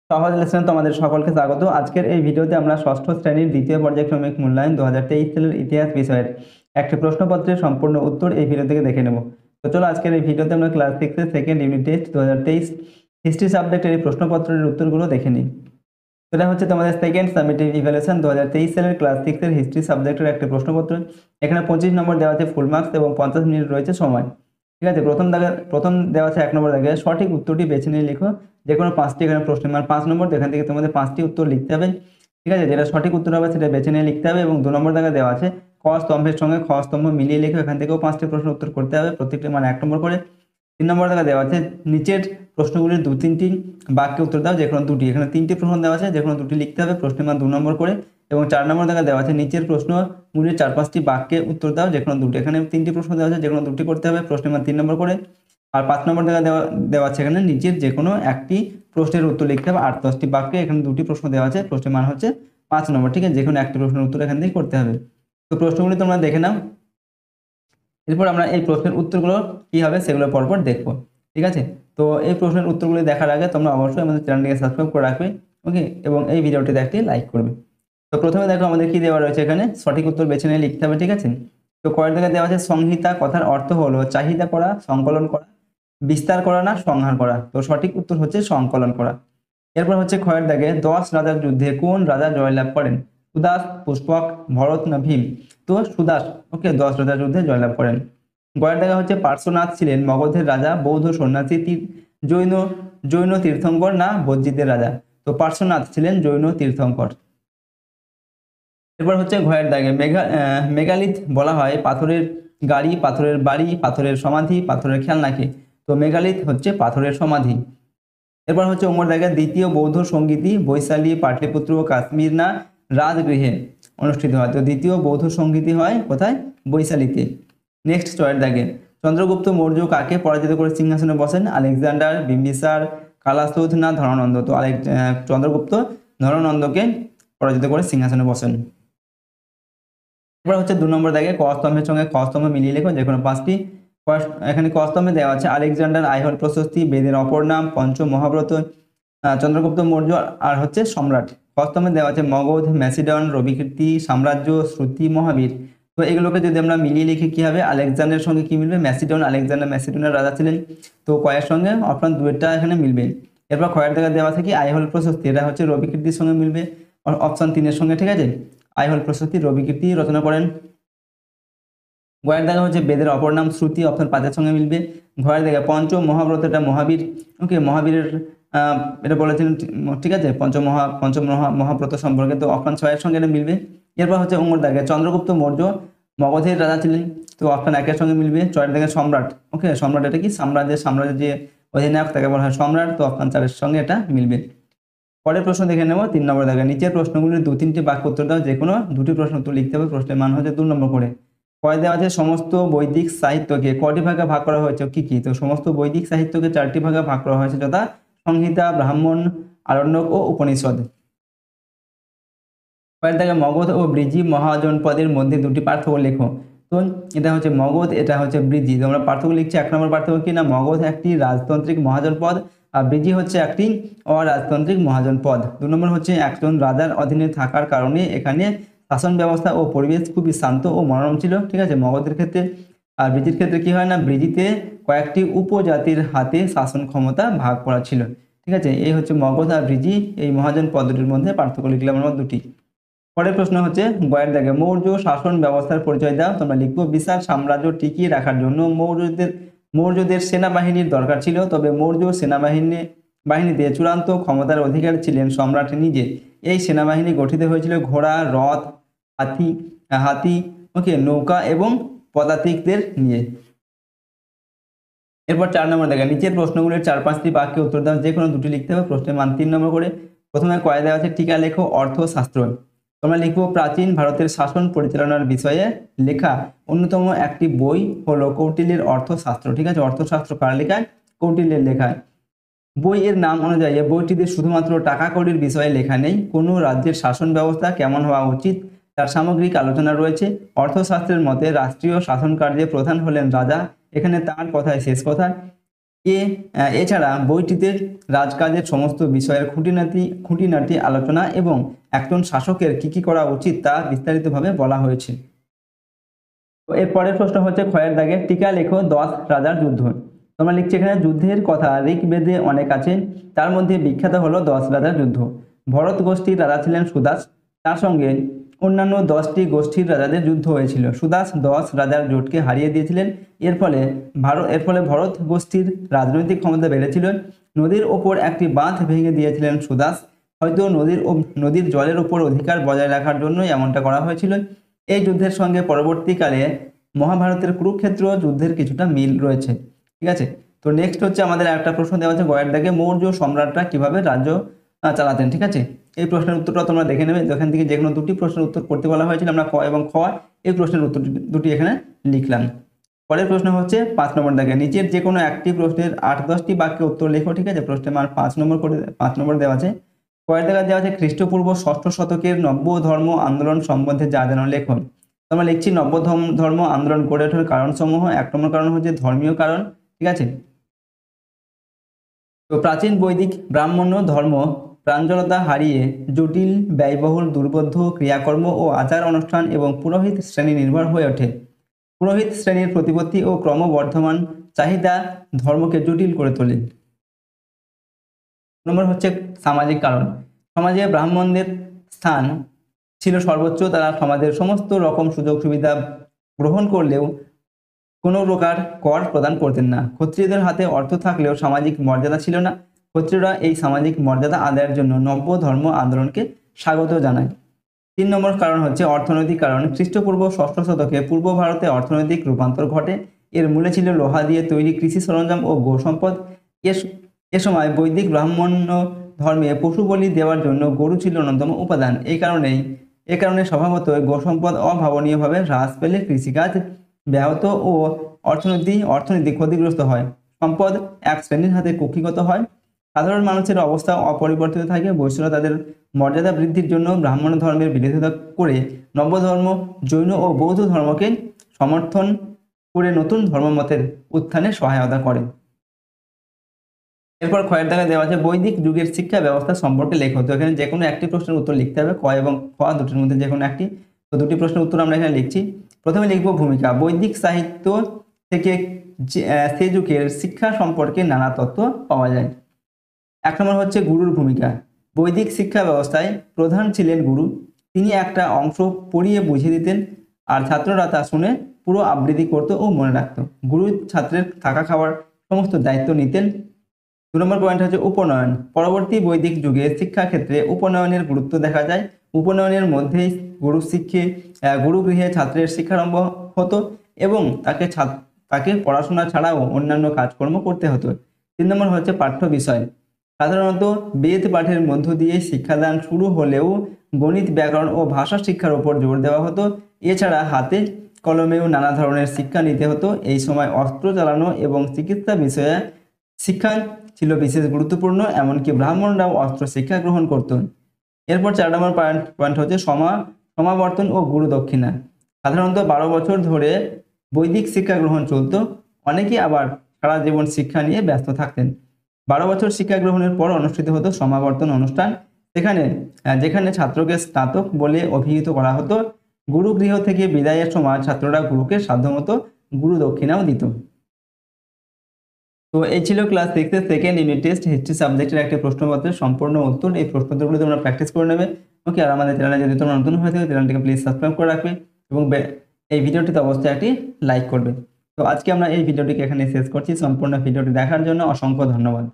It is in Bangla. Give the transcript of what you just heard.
সহজ লেসনে তোমাদের সকলকে স্বাগত। আজকের এই ভিডিওতে আমরা ষষ্ঠ শ্রেণীর দ্বিতীয় পর্যায়ক্রমিক মূল্যায়ন 2023 সালের ইতিহাস বিষয়ের একটি প্রশ্নপত্রের সম্পূর্ণ উত্তর এই ভিডিও থেকে দেখে নেব। তো চলো আজকের এই ভিডিওতে আমরা ক্লাস 6 এর সেকেন্ড ইউনিট টেস্ট 2023 হিস্ট্রি সাবজেক্টের এই প্রশ্নপত্রের উত্তরগুলো দেখে নিই। এটা হচ্ছে তোমাদের সেকেন্ড সামেটিভ ইভ্যালুয়েশন 2023 সালের ক্লাস 6 এর হিস্ট্রি সাবজেক্টের একটি প্রশ্নপত্র। এখানে 25 নম্বর দেওয়া আছে ফুল মার্কস এবং 50 মিনিট রয়েছে সময়। ঠিক আছে, প্রথম দেওয়া আছে 1 নম্বর দাগে সঠিক উত্তরটি বেছে নিয়ে লিখো। যে কোনো 5টি এখানে প্রশ্ন, মানে 5 নম্বর, তো এখান থেকে তোমাদের 5টি উত্তর লিখতে হবে। ঠিক আছে, যেটা সঠিক উত্তর হবে সেটা বেছে নিয়ে লিখতে হবে। এবং 2 নম্বর দাগে দেওয়া আছে ক স্তম্ভের সঙ্গে খ স্তম্ভ মিলিয়ে লিখো। এখান থেকেও 5টি প্রশ্ন উত্তর করতে হবে, প্রত্যেকটি মানে 1 নম্বর করে। 3 নম্বর দাগে দেওয়া আছে নিচের প্রশ্নগুলির 2-3টি বাক্যে উত্তর দাও, যে কোনো 2টি। এখানে 3টি প্রশ্ন দেওয়া আছে, যে কোনো 2টি লিখতে হবে, প্রশ্নের মান 2 নম্বর করে। এবং 4 নম্বর দাগে দেওয়া আছে নিচের প্রশ্নগুলির 4-5টি বাক্যে উত্তর দাও, যে কোনো 2টি। এখানে 3টি প্রশ্ন দেওয়া আছে, যে কোনো 2টি করতে হবে, প্রশ্নের মান 3 নম্বর করে। আর 5 নম্বর দাগে দেওয়া আছে এখানে নিচের যে কোনো একটি প্রশ্নের উত্তর লিখতে হবে 8-10টি বাক্যে। এখানে 2টি প্রশ্ন দেওয়া আছে, প্রশ্নের মান হচ্ছে 5 নম্বর। ঠিক আছে, যে কোনো একটি প্রশ্নের উত্তর এখান থেকে করতে হবে। তো প্রশ্নগুলি তোমরা দেখে নাও। এরপর আমরা এই প্রশ্নের উত্তরগুলো কি হবে সেগুলো পরপর দেখবো। ঠিক আছে, তো এই প্রশ্নের উত্তরগুলি দেখার আগে তোমরা অবশ্যই আমাদের চ্যানেলটিকে সাবস্ক্রাইব করে রাখবে, ওকে, এবং এই ভিডিওটিতে একটি লাইক করবে। তো প্রথমে দেখো আমাদের কি দেওয়া রয়েছে, এখানে সঠিক উত্তর বেছে নিয়ে লিখতে হবে। ঠিক আছে, তো কয়েক জায়গায় দেওয়া আছে সংহিতা কথার অর্থ হলো চাহিদা করা, সংকলন করা, বিস্তার করা না সংহার করা। তো সঠিক উত্তর হচ্ছে সংকলন করা। এরপর হচ্ছে ক্ষয়ের দাগে 10 রাজার যুদ্ধে কোন রাজা জয়লাভ করেন? সুদাস, পুষ্পক, ভরত না ভীম? তো সুদাস, ওকে, 10 রাজার যুদ্ধে জয়লাভ করেন। গয়ের দাগে হচ্ছে পার্শ্বনাথ ছিলেন মগধের রাজা, বৌদ্ধ সন্ন্যাসী, জৈন জৈন তীর্থঙ্কর না বজ্জিতের রাজা? তো পার্শ্বনাথ ছিলেন জৈন তীর্থঙ্কর। এরপর হচ্ছে ঘয়ের দাগে মেগালিথ বলা হয় পাথরের গাড়ি, পাথরের বাড়ি, পাথরের সমাধি, পাথরের খেলনাকে? তো মেগালিথ হচ্ছে পাথরের সমাধি। এরপর হচ্ছে ওমর দাগে দ্বিতীয় বৌদ্ধ সঙ্গীতি বৈশালী, পাটলিপুত্র, কাশ্মীর না রাজগৃহে অনুষ্ঠিত হয়? তো দ্বিতীয় বৌদ্ধ সঙ্গীতি হয় কোথায়? বৈশালীতে। নেক্সট চয়ের দাগে চন্দ্রগুপ্ত মৌর্য কাকে পরাজিত করে সিংহাসনে বসেন? আলেকজান্ডার, বিম্বিসার, কালাসুধ না ধননন্দ? তো চন্দ্রগুপ্ত ধননন্দকে পরাজিত করে সিংহাসনে বসেন। এবার হচ্ছে 2 নম্বর দাগে ক স্তম্ভের সঙ্গে খ স্তম্ভ মিলিয়ে লেখো, যে কোনো 5টি। এখানে ক স্তম্ভে দেওয়া আছে আলেকজান্ডার, আইহোল প্রশস্তি, বেদের অপর নাম, পঞ্চ মহাব্রত, চন্দ্রগুপ্ত মৌর্য আর হচ্ছে সম্রাট। খ স্তম্ভে দেওয়া আছে মগধ, ম্যাসিডন, রবিকীর্তি, সাম্রাজ্য, শ্রুতি, মহাবীর। তো এগুলোকে যদি আমরা মিলিয়ে লিখি কি হবে? আলেকজান্ডারের সঙ্গে কি মিলবে? ম্যাসিডন, আলেকজান্ডার ম্যাসিডনের রাজা ছিলেন, তো কয়ের সঙ্গে অপশন 2টা এখানে মিলবে। এরপর ক্ষয়ের দাগে দেওয়া আছে কি আইহোল প্রশস্তি, এটা হচ্ছে রবিকীর্তির সঙ্গে মিলবে অপশন 3-এর সঙ্গে। ঠিক আছে, আইহোল প্রশস্তি রবিকীর্তি রচনা করেন। গয়ের দাগে হচ্ছে বেদের অপর নাম শ্রুতি, অপশন 5-এর সঙ্গে মিলবে। ঘয়ের দাগে পঞ্চ মহাব্রত, এটা মহাবীর, ওকে, মহাবীরের এটা বলেছিলেন। ঠিক আছে, পঞ্চ মহাব্রত সম্পর্কে, তো অপশন 6-এর সঙ্গে এটা মিলবে। এরপর হচ্ছে ওমর দাগে চন্দ্রগুপ্ত মৌর্য মগধের রাজা ছিলেন, তো অপশন 1-এর সঙ্গে মিলবে। 6-এর দাগে সম্রাট, ওকে, সম্রাট এটা কি সাম্রাজ্যের যে অধিনায়ক তাকে বলা হয় সম্রাট, তো অপশন 4-এর সঙ্গে এটা মিলবে। পরের প্রশ্ন দেখে নেব 3 নম্বর দাগে নিচের প্রশ্নগুলির 2-3টি বাক্য উত্তর দাও, যে কোনো 2টি প্রশ্ন উত্তর লিখতে হবে, প্রশ্নের মান হচ্ছে 2 নম্বর করে। কয় দেওয়া আছে সমস্ত বৈদিক সাহিত্যকে কয়টি ভাগে ভাগ করা হয়েছে কি কি? তো সমস্ত বৈদিক সাহিত্যকে 4টি ভাগে ভাগ করা হয়েছে, যথা সংহিতা, ব্রাহ্মণ, আরণ্যক ও উপনিষদ। কয়ের দাগে মগধ ও ব্রিজি মহাজনপদের মধ্যে 2টি পার্থক্য লেখো। তো এটা হচ্ছে মগধ, এটা হচ্ছে ব্রিজি। তো আমরা পার্থক্য লিখছি। 1 নম্বর পার্থক্য কি না, মগধ একটি রাজতান্ত্রিক মহাজনপদ আর ব্রিজি হচ্ছে একটি অরাজতান্ত্রিক মহাজনপদ। 2 নম্বর হচ্ছে একজন রাজার অধীনে থাকার কারণে এখানে শাসন ব্যবস্থা ও পরিবেশ খুবই শান্ত ও মনোরম ছিল। ঠিক আছে, মগধের ক্ষেত্রে। আর ব্রিজির ক্ষেত্রে কি হয় না, ব্রিজিতে কয়েকটি উপজাতির হাতে শাসন ক্ষমতা ভাগ করা ছিল। ঠিক আছে, এই হচ্ছে মগধ আর ব্রিজি, এই মহাজন পদ্ধতির মধ্যে পার্থক্য লিখলাম আমরা 2টি। পরের প্রশ্ন হচ্ছে গয়ের দাগে মৌর্য শাসন ব্যবস্থার পরিচয় দাও। তোমরা লিখবো বিশাল সাম্রাজ্য টিকিয়ে রাখার জন্য মৌর্যদের সেনাবাহিনীর দরকার ছিল, তবে মৌর্য বাহিনীতে চূড়ান্ত ক্ষমতার অধিকারী ছিলেন সম্রাট নিজে। এই সেনাবাহিনী গঠিত হয়েছিল ঘোড়া, রথ, হাতি, ওকে, নৌকা এবং পদাতিকদের নিয়ে। এরপর 4 নম্বর দেখেন নিচের প্রশ্নগুলির 4-5টি বাক্যে উত্তর দাও, যে কোনো 2টি লিখতে হবে, প্রশ্নের মান 3 নম্বর করে। প্রথমে কয় দেওয়া আছে টিকা লেখো অর্থশাস্ত্র। তোমরা লিখবো প্রাচীন ভারতের শাসন পরিচালনার বিষয়ে লেখা অন্যতম একটি বই হলো কৌটিল্যের অর্থশাস্ত্র। ঠিক আছে, অর্থশাস্ত্র কার লেখায়? কৌটিল্যের লেখায়। বইয়ের নাম অনুযায়ী বইটিতে শুধুমাত্র টাকা কড়ির বিষয়ে লেখা নেই, কোনো রাজ্যের শাসন ব্যবস্থা কেমন হওয়া উচিত তার সামগ্রিক আলোচনা রয়েছে। অর্থশাস্ত্রের মতে রাষ্ট্রীয় শাসন কার্যে প্রধান হলেন রাজা, এখানে তার কথাই শেষ কথা। কে এছাড়া বইটিতে রাজকাজের সমস্ত বিষয়ের খুঁটিনাটি আলোচনা এবং একজন শাসকের কি করা উচিত তা বিস্তারিতভাবে বলা হয়েছে। তো এর পরের প্রশ্ন হচ্ছে ক্ষয়ের দাগে, টিকা লেখো 10 রাজার যুদ্ধ। তোমরা লিখছি এখানে যুদ্ধের কথা ঋগ্বেদে অনেক আছে, তার মধ্যে বিখ্যাত হলো 10 রাজার যুদ্ধ। ভরত গোষ্ঠীর রাজা ছিলেন সুদাস, তার সঙ্গে অন্যান্য 10টি গোষ্ঠীর রাজাদের যুদ্ধ হয়েছিল। সুদাস 10 রাজার জোটকে হারিয়ে দিয়েছিলেন। এর ফলে ভরত গোষ্ঠীর রাজনৈতিক ক্ষমতা বেড়েছিল। নদীর ওপর একটি বাঁধ ভেঙে দিয়েছিলেন সুদাস, হয়তো নদীর জলের উপর অধিকার বজায় রাখার জন্য এমনটা করা হয়েছিল। এই যুদ্ধের সঙ্গে পরবর্তীকালে মহাভারতের কুরুক্ষেত্র যুদ্ধের কিছুটা মিল রয়েছে। ঠিক আছে, তো নেক্সট হচ্ছে আমাদের একটা প্রশ্ন দেওয়া আছে গয়ের দাগে, মৌর্য সম্রাটরা কিভাবে রাজ্য চালাতেন। ঠিক আছে, এই প্রশ্নের উত্তরটা তোমরা দেখে নেবে। এখান থেকে যে কোনো দুটি প্রশ্নের উত্তর করতে বলা হয়েছিল, আমরা ক এবং খ এই প্রশ্নের উত্তর দুটি এখানে লিখলাম। পরের প্রশ্ন হচ্ছে 5 নম্বর দাগে, নিচের যে কোনো একটি প্রশ্নের 8-10টি বাক্যে উত্তর লেখো। ঠিক আছে, প্রশ্নে আমার 5 নম্বর দেওয়া আছে। কয়ের দাগে দেওয়া আছে খ্রিস্টপূর্ব 6ষ্ঠ শতকের নব্য ধর্ম আন্দোলন সম্বন্ধে যা জানো লেখো। আমরা লিখছি নব্য ধর্ম আন্দোলন গড়ে ওঠার কারণসমূহ। 1 নম্বর কারণ হচ্ছে ধর্মীয় কারণ। ঠিক আছে, তো প্রাচীন বৈদিক ব্রাহ্মণ্য ধর্ম প্রাঞ্জলতা হারিয়ে জটিল ব্যয়বহুল দুর্বোধ্য ক্রিয়াকর্ম ও আচার অনুষ্ঠান এবং পুরোহিত শ্রেণী নির্ভর হয়ে ওঠে। পুরোহিত শ্রেণীর প্রতিপত্তি ও ক্রমবর্ধমান চাহিদা ধর্মকে জটিল করে তোলে। নম্বর হচ্ছে সামাজিক কারণ। সমাজে ব্রাহ্মণদের স্থান ছিল সর্বোচ্চ, তারা সমাজের সমস্ত রকম সুযোগ সুবিধা গ্রহণ করলেও কোনো প্রকার কর প্রদান করতেন না। ক্ষত্রিয়দের হাতে অর্থ থাকলেও সামাজিক মর্যাদা ছিল না। ক্ষত্রিয়রা এই সামাজিক মর্যাদা আদায়ের জন্য নব্য ধর্ম আন্দোলনকে স্বাগত জানায়। 3 নম্বর কারণ হচ্ছে অর্থনৈতিক কারণ। খ্রিস্টপূর্ব 6ষ্ঠ শতকে পূর্ব ভারতে অর্থনৈতিক রূপান্তর ঘটে। এর মূলে ছিল লোহা দিয়ে তৈরি কৃষি সরঞ্জাম ও গো সম্পদ। এ সময় বৈদিক ব্রাহ্মণ্য ধর্মে পশু বলি দেওয়ার জন্য গরু ছিল অন্যতম উপাদান। এই কারণে স্বভাবতই গো সম্পদ অভাবনীয়ভাবে হ্রাস পেলে কৃষিকাজ ব্যাহত ও অর্থনীতি ক্ষতিগ্রস্ত হয়। সম্পদ এক শ্রেণীর হাতে কুক্ষিগত হয়। সাধারণ মানুষের অবস্থা অপরিবর্তিত থাকে। বৈশ্যরা তাদের মর্যাদা বৃদ্ধির জন্য ব্রাহ্মণ ধর্মের বিরোধিতা করে নব্য ধর্ম জৈন ও বৌদ্ধ ধর্মকে সমর্থন করে নতুন ধর্মমতের উত্থানে সহায়তা করে। এরপর ক্ষয়ের দাগে দেওয়া আছে বৈদিক যুগের শিক্ষা ব্যবস্থা সম্পর্কে লেখো। তো এখানে যে কোনো একটি প্রশ্নের উত্তর লিখতে হবে, ক এবং খ দুটির মধ্যে যে কোনো একটি। তো দুটি প্রশ্নের উত্তর আমরা এখানে লিখছি। প্রথমে লিখব ভূমিকা। বৈদিক সাহিত্য থেকে সে যুগের শিক্ষা সম্পর্কে নানা তত্ত্ব পাওয়া যায়। 1 নম্বর হচ্ছে গুরুর ভূমিকা। বৈদিক শিক্ষা ব্যবস্থায় প্রধান ছিলেন গুরু। তিনি একটা অংশ পড়িয়ে বুঝিয়ে দিতেন, আর ছাত্ররা তা শুনে পুরো আবৃত্তি করত ও মনে রাখত। গুরু ছাত্রের থাকা খাওয়ার সমস্ত দায়িত্ব নিতেন। 2 নম্বর পয়েন্ট হচ্ছে উপনয়ন। পরবর্তী বৈদিক যুগে শিক্ষা ক্ষেত্রে উপনয়নের গুরুত্ব দেখা যায়। উপনয়নের মধ্যেই গুরুগৃহে ছাত্রের শিক্ষারম্ভ হতো এবং তাকে পড়াশোনা ছাড়াও অন্যান্য কাজকর্ম করতে হতো। 3 নম্বর হচ্ছে পাঠ্য বিষয়। সাধারণত বেদ পাঠের মধ্য দিয়ে শিক্ষাদান শুরু হলেও গণিত, ব্যাকরণ ও ভাষা শিক্ষার উপর জোর দেওয়া হতো। এছাড়া হাতে কলমেও নানা ধরনের শিক্ষা নিতে হতো। এই সময় অস্ত্র চালানো এবং চিকিৎসা বিষয়ে শিক্ষা ছিল বিশেষ গুরুত্বপূর্ণ, এমনকি ব্রাহ্মণরাও অস্ত্র শিক্ষা গ্রহণ করতেন। এরপর 4 নম্বর পয়েন্ট হচ্ছে সমাবর্তন ও গুরু দক্ষিণা। সাধারণত 12 বছর ধরে বৈদিক শিক্ষা গ্রহণ চলত। অনেকেই আবার সারা জীবন শিক্ষা নিয়ে ব্যস্ত থাকতেন। 12 বছর শিক্ষা গ্রহণের পর অনুষ্ঠিত হতো সমাবর্তন অনুষ্ঠান, যেখানে ছাত্রকে স্নাতক বলে অভিহিত করা হতো। গুরুগৃহ থেকে বিদায়ের সময় ছাত্ররা গুরুকে সাধ্যমতো গুরু দক্ষিণাও দিত। তো এই ছিল ক্লাস 6 এর সেকেন্ড ইউনিট টেস্ট হিস্ট্রি সাবজেক্টের একটা প্রশ্নপত্রের সম্পূর্ণ উত্তর। এই প্রশ্নোত্তরগুলো তোমরা প্র্যাকটিস করে নেবে। ওকে, আর আমাদের চ্যানেলে যদি তোমরা নতুন হয়ে থাকো চ্যানেলটিকে প্লিজ সাবস্ক্রাইব করে রাখবে এবং এই ভিডিওটিতে অবশ্যই একটি লাইক করবে। তো আজকে আমরা এই ভিডিওটিকে এখানে শেষ করছি। সম্পূর্ণ ভিডিওটি দেখার জন্য অসংখ্য ধন্যবাদ।